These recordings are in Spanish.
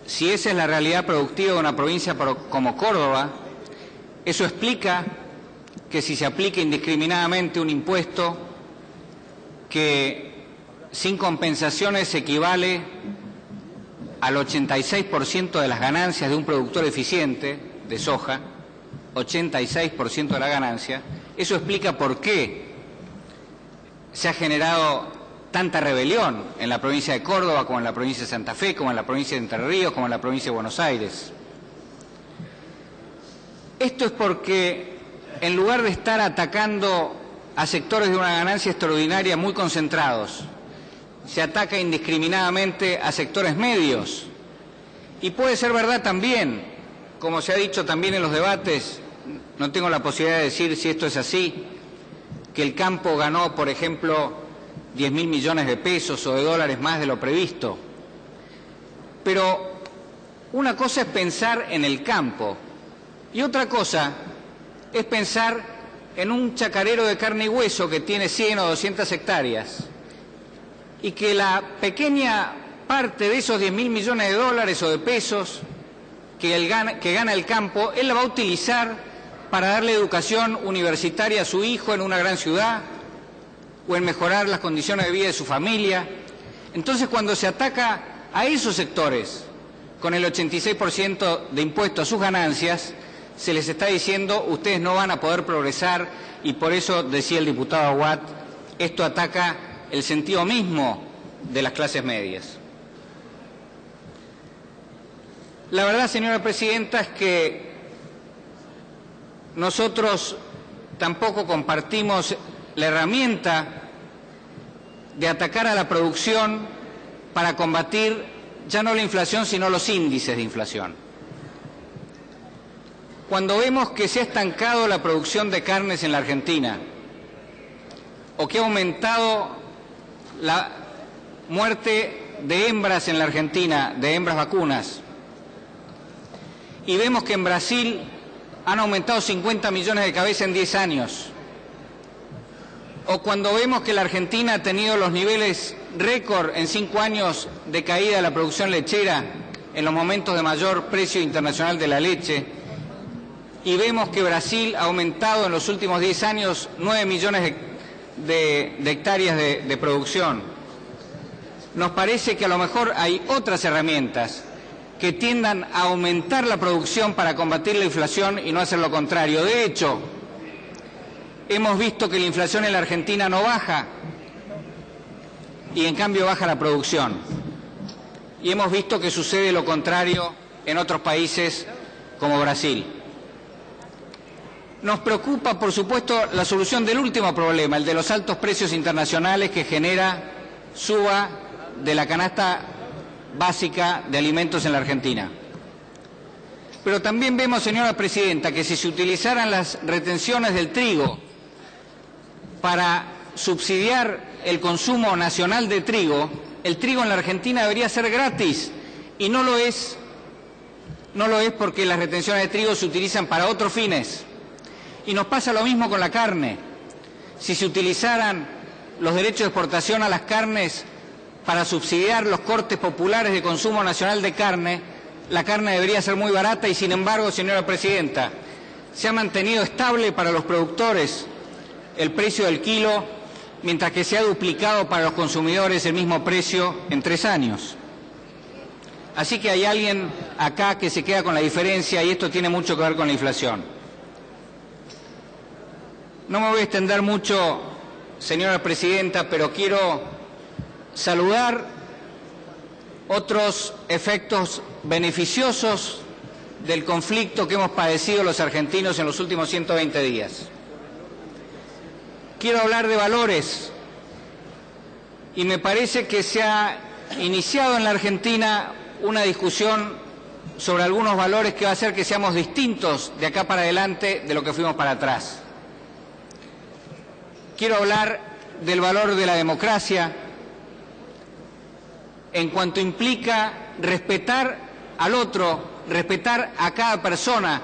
si esa es la realidad productiva de una provincia como Córdoba, eso explica que si se aplica indiscriminadamente un impuesto que sin compensaciones equivale al 86% de las ganancias de un productor eficiente de soja, 86% de la ganancia, eso explica por qué se ha generado tanta rebelión en la provincia de Córdoba, como en la provincia de Santa Fe, como en la provincia de Entre Ríos, como en la provincia de Buenos Aires. Esto es porque en lugar de estar atacando a sectores de una ganancia extraordinaria muy concentrados, se ataca indiscriminadamente a sectores medios. Y puede ser verdad también, como se ha dicho también en los debates, no tengo la posibilidad de decir si esto es así, que el campo ganó, por ejemplo, 10.000 millones de pesos o de dólares más de lo previsto. Pero una cosa es pensar en el campo y otra cosa es pensar en un chacarero de carne y hueso que tiene 100 o 200 hectáreas y que la pequeña parte de esos 10.000 millones de dólares o de pesos que gana el campo, él la va a utilizar para darle educación universitaria a su hijo en una gran ciudad o en mejorar las condiciones de vida de su familia. Entonces, cuando se ataca a esos sectores con el 86% de impuesto a sus ganancias, se les está diciendo, ustedes no van a poder progresar, y por eso, decía el diputado Aguad, esto ataca el sentido mismo de las clases medias. La verdad, señora presidenta, es que nosotros tampoco compartimos la herramienta de atacar a la producción para combatir ya no la inflación, sino los índices de inflación. Cuando vemos que se ha estancado la producción de carnes en la Argentina o que ha aumentado la muerte de hembras en la Argentina, de hembras vacunas, y vemos que en Brasil han aumentado 50 millones de cabezas en 10 años, o cuando vemos que la Argentina ha tenido los niveles récord en 5 años de caída de la producción lechera en los momentos de mayor precio internacional de la leche, y vemos que Brasil ha aumentado en los últimos 10 años 9 millones de hectáreas de producción, nos parece que a lo mejor hay otras herramientas que tiendan a aumentar la producción para combatir la inflación y no hacer lo contrario. De hecho, hemos visto que la inflación en la Argentina no baja y en cambio baja la producción. Y hemos visto que sucede lo contrario en otros países como Brasil. Nos preocupa, por supuesto, la solución del último problema, el de los altos precios internacionales que genera suba de la canasta básica de alimentos en la Argentina. Pero también vemos, señora presidenta, que si se utilizaran las retenciones del trigo para subsidiar el consumo nacional de trigo, el trigo en la Argentina debería ser gratis, y no lo es porque las retenciones de trigo se utilizan para otros fines. Y nos pasa lo mismo con la carne. Si se utilizaran los derechos de exportación a las carnes para subsidiar los cortes populares de consumo nacional de carne, la carne debería ser muy barata y, sin embargo, señora presidenta, se ha mantenido estable para los productores el precio del kilo, mientras que se ha duplicado para los consumidores el mismo precio en 3 años. Así que hay alguien acá que se queda con la diferencia y esto tiene mucho que ver con la inflación. No me voy a extender mucho, señora presidenta, pero quiero saludar otros efectos beneficiosos del conflicto que hemos padecido los argentinos en los últimos 120 días. Quiero hablar de valores y me parece que se ha iniciado en la Argentina una discusión sobre algunos valores que va a hacer que seamos distintos de acá para adelante de lo que fuimos para atrás. Quiero hablar del valor de la democracia en cuanto implica respetar al otro, respetar a cada persona,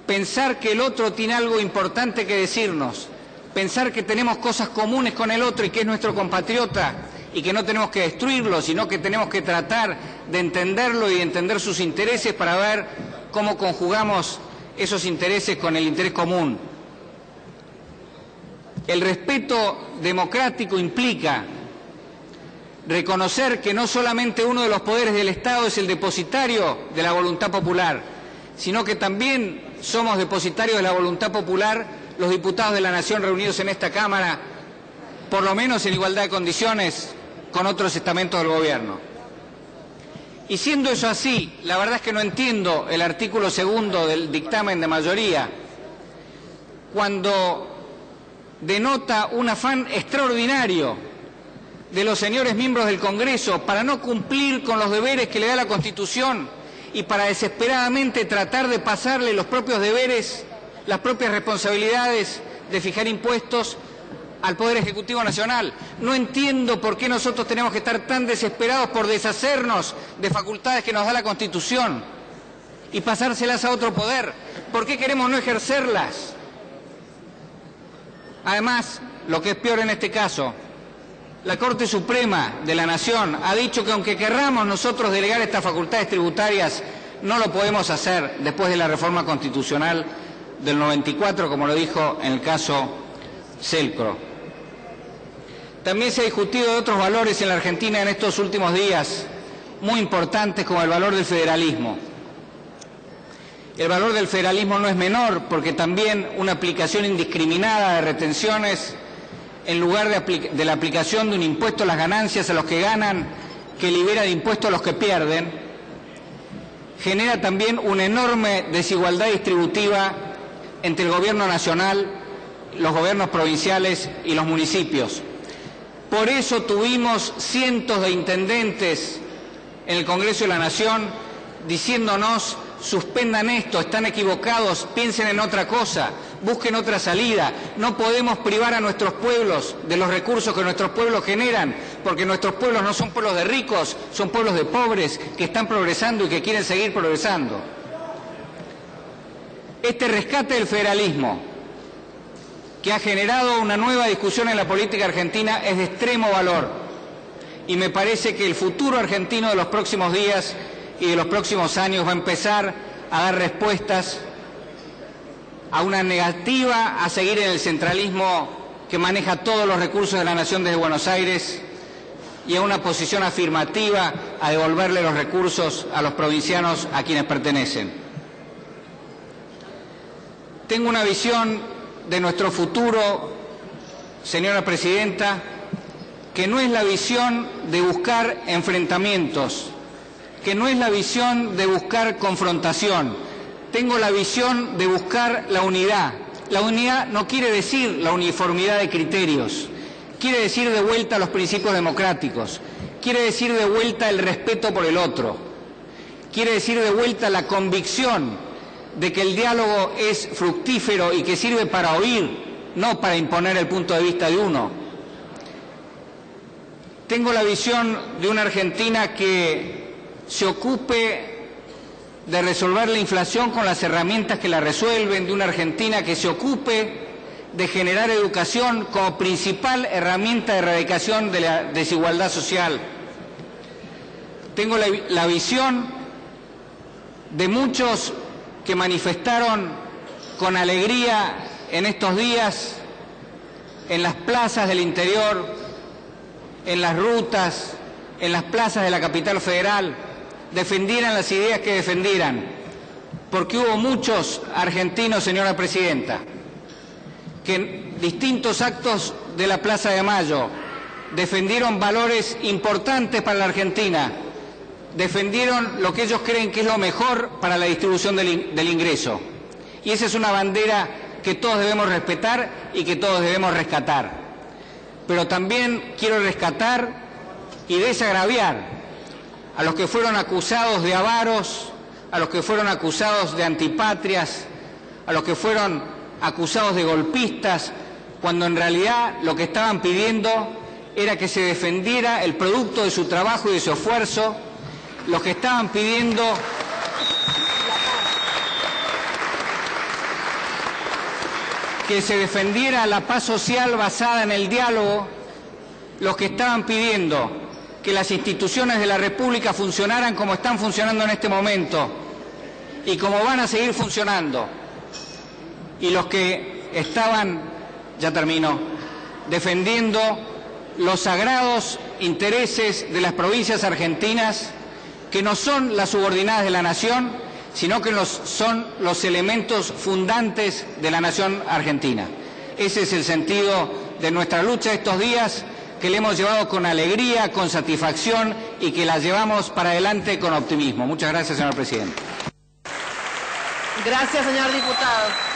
pensar que el otro tiene algo importante que decirnos, pensar que tenemos cosas comunes con el otro y que es nuestro compatriota y que no tenemos que destruirlo, sino que tenemos que tratar de entenderlo y entender sus intereses para ver cómo conjugamos esos intereses con el interés común. El respeto democrático implica reconocer que no solamente uno de los poderes del Estado es el depositario de la voluntad popular, sino que también somos depositarios de la voluntad popular los diputados de la Nación reunidos en esta Cámara, por lo menos en igualdad de condiciones con otros estamentos del Gobierno. Y siendo eso así, la verdad es que no entiendo el artículo 2 del dictamen de mayoría, cuando denota un afán extraordinario de los señores miembros del Congreso para no cumplir con los deberes que le da la Constitución y para desesperadamente tratar de pasarle los propios deberes, las propias responsabilidades de fijar impuestos al Poder Ejecutivo Nacional. No entiendo por qué nosotros tenemos que estar tan desesperados por deshacernos de facultades que nos da la Constitución y pasárselas a otro poder. ¿Por qué queremos no ejercerlas? Además, lo que es peor en este caso, la Corte Suprema de la Nación ha dicho que aunque querramos nosotros delegar estas facultades tributarias, no lo podemos hacer después de la reforma constitucional del 94, como lo dijo en el caso Selcro. También se ha discutido de otros valores en la Argentina en estos últimos días, muy importantes, como el valor del federalismo. El valor del federalismo no es menor, porque también una aplicación indiscriminada de retenciones en lugar de la aplicación de un impuesto a las ganancias a los que ganan, que libera de impuestos a los que pierden, genera también una enorme desigualdad distributiva entre el gobierno nacional, los gobiernos provinciales y los municipios. Por eso tuvimos cientos de intendentes en el Congreso de la Nación diciéndonos: suspendan esto, están equivocados, piensen en otra cosa, busquen otra salida. No podemos privar a nuestros pueblos de los recursos que nuestros pueblos generan, porque nuestros pueblos no son pueblos de ricos, son pueblos de pobres que están progresando y que quieren seguir progresando. Este rescate del federalismo, que ha generado una nueva discusión en la política argentina, es de extremo valor, y me parece que el futuro argentino de los próximos días y de los próximos años va a empezar a dar respuestas a una negativa a seguir en el centralismo que maneja todos los recursos de la nación desde Buenos Aires y a una posición afirmativa a devolverle los recursos a los provincianos a quienes pertenecen. Tengo una visión de nuestro futuro, señora Presidenta, que no es la visión de buscar enfrentamientos, que no es la visión de buscar confrontación. Tengo la visión de buscar la unidad. La unidad no quiere decir la uniformidad de criterios, quiere decir de vuelta los principios democráticos, quiere decir de vuelta el respeto por el otro, quiere decir de vuelta la convicción de que el diálogo es fructífero y que sirve para oír, no para imponer el punto de vista de uno. Tengo la visión de una Argentina que se ocupe de resolver la inflación con las herramientas que la resuelven, de una Argentina que se ocupe de generar educación como principal herramienta de erradicación de la desigualdad social. Tengo la visión de muchos que manifestaron con alegría en estos días en las plazas del interior, en las rutas, en las plazas de la capital federal, defendieran las ideas que defendieran, porque hubo muchos argentinos, señora Presidenta, que en distintos actos de la Plaza de Mayo defendieron valores importantes para la Argentina, defendieron lo que ellos creen que es lo mejor para la distribución del ingreso. Y esa es una bandera que todos debemos respetar y que todos debemos rescatar. Pero también quiero rescatar y desagraviar a los que fueron acusados de avaros, a los que fueron acusados de antipatrias, a los que fueron acusados de golpistas, cuando en realidad lo que estaban pidiendo era que se defendiera el producto de su trabajo y de su esfuerzo, los que estaban pidiendo que se defendiera la paz social basada en el diálogo, los que estaban pidiendo que las instituciones de la República funcionaran como están funcionando en este momento y como van a seguir funcionando, y los que estaban, ya termino, defendiendo los sagrados intereses de las provincias argentinas, que no son las subordinadas de la nación, sino que son los elementos fundantes de la nación argentina. Ese es el sentido de nuestra lucha estos días, que le hemos llevado con alegría, con satisfacción y que la llevamos para adelante con optimismo. Muchas gracias, señor presidente. Gracias, señor diputado.